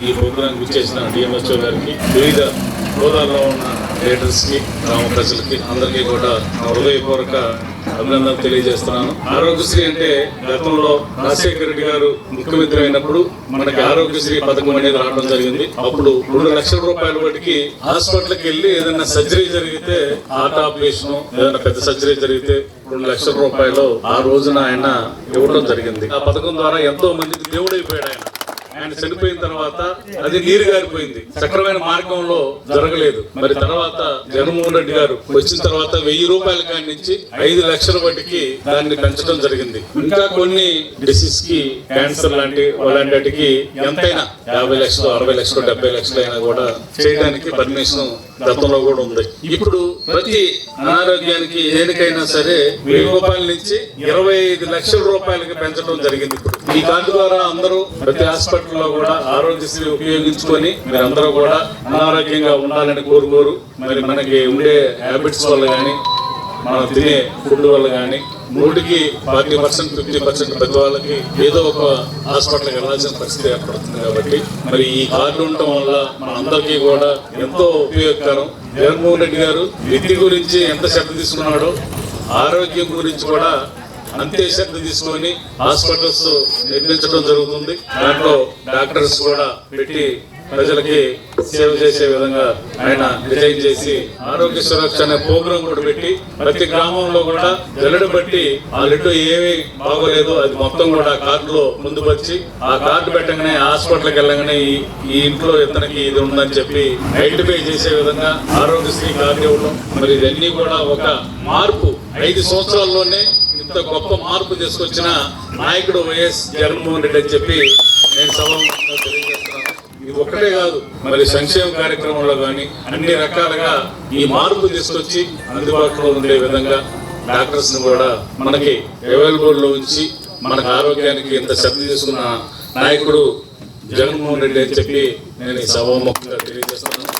ఈ ప్రోగ్రాం విచ్చేసిన డిఎంఎస్ఓ గారికి, వివిధ హోదాల్లో ఉన్న లీడర్స్కి, గ్రామ ప్రజలకి అందరికీ కూడా హృదయపూర్వక అభినందనలు తెలియజేస్తున్నాను. ఆరోగ్యశ్రీ అంటే గతంలో రాజశేఖర రెడ్డి గారు ముఖ్యమంత్రి అయినప్పుడు మనకి ఆరోగ్యశ్రీ పథకం అనేది రావడం జరిగింది. అప్పుడు 2 లక్షల రూపాయల వాటికి హాస్పిటల్కి వెళ్ళి ఏదైనా సర్జరీ జరిగితే, హార్ట్ ఆపరేషన్ ఏదైనా పెద్ద సర్జరీ జరిగితే 2 లక్షల రూపాయలు ఆ రోజున ఆయన ఇవ్వడం జరిగింది. ఆ పథకం ద్వారా ఎంతో మందికి దేవుడైపోయాడు ఆయన చనిపోయిన తర్వాత అది నీరు గారిపోయింది, సక్రమైన మార్గంలో జరగలేదు. మరి తర్వాత జగన్మోహన్ రెడ్డి గారు వచ్చిన తర్వాత 1000 రూపాయల కాడి నుంచి 5 లక్షల వడ్డీకి దాన్ని పెంచడం జరిగింది. ఇంకా కొన్ని డిసీజ్ కి, క్యాన్సర్ లాంటి వాటికి ఎంతైనా 50 లక్షలు, 60 లక్షలు, 70 లక్షలు అయినా కూడా చేయడానికి పర్మిషన్ గతంలో కూడా ఉంది. ఇప్పుడు ప్రతి అనారోగ్యానికి దేనికైనా సరే 1000 రూపాయల నుంచి 25 లక్షల రూపాయలకి పెంచడం జరిగింది. ఇప్పుడు ఈ కార్డు ద్వారా అందరూ ప్రతి హాస్పిటల్లో కూడా ఆరోగ్యశ్రీ ఉపయోగించుకొని మీరందరూ కూడా అనారోగ్యంగా ఉండాలని కోరుకోరు. మరి మనకి ఉండే హ్యాబిట్స్ వల్ల కానీ, మనం తినే ఫుడ్ వల్ల కానీ 40% 50% ప్రతి వాళ్ళకి ఏదో ఒక హాస్పిటల్కి వెళ్ళాల్సిన పరిస్థితి ఏర్పడుతుంది. కాబట్టి మరి ఈ కార్డు ఉండటం వల్ల మనందరికీ కూడా ఎంతో ఉపయోగకరం. జగన్మోహన్ రెడ్డి గారు వ్యక్తి గురించి ఎంత శ్రద్ధ తీసుకున్నాడో ఆరోగ్యం గురించి కూడా అంతే శ్రద్ధ తీసుకొని హాస్పిటల్స్ నిర్మించడం జరుగుతుంది. దాంట్లో డాక్టర్స్ కూడా పెట్టి ప్రజలకి సేవ చేసే విధంగా ఆయన డిజైన్ చేసి ఆరోగ్య సురక్ష అనే ప్రోగ్రాం కూడా పెట్టి ప్రతి గ్రామంలో కూడా జల్లెడ బట్టి ఆ లడ్డు ఏమీ బాగోలేదు అది మొత్తం కూడా కార్డులో ముందుపరిచి, ఆ కార్డు పెట్టగానే హాస్పిటల్కి వెళ్ళగానే ఈ ఇంట్లో ఇతనికి ఇది ఉందని చెప్పి ఐడెంటిఫై చేసే విధంగా ఆరోగ్యశ్రీ కార్డు ఇవ్వడం. మరి ఇవన్నీ కూడా ఒక మార్పు. 5 సంవత్సరాల్లోనే ఇంత గొప్ప మార్పు తీసుకొచ్చిన నాయకుడు వైఎస్ జగన్మోహన్ రెడ్డి అని చెప్పి నేను సభలో తెలియజేస్తున్నాను. ఇది ఒక్కటే కాదు, మరి సంక్షేమ కార్యక్రమంలో కానీ అన్ని రకాలుగా ఈ మార్పు తీసుకొచ్చి అందుబాటులో ఉండే విధంగా డాక్టర్స్ ని కూడా మనకి అవైలబుల్ లో ఉంచి మనకు ఆరోగ్యానికి ఇంత శ్రద్ధ తీసుకున్న నాయకుడు జగన్మోహన్ రెడ్డి అని చెప్పి నేను ఈ సభాముఖంగా తెలియజేస్తున్నాను.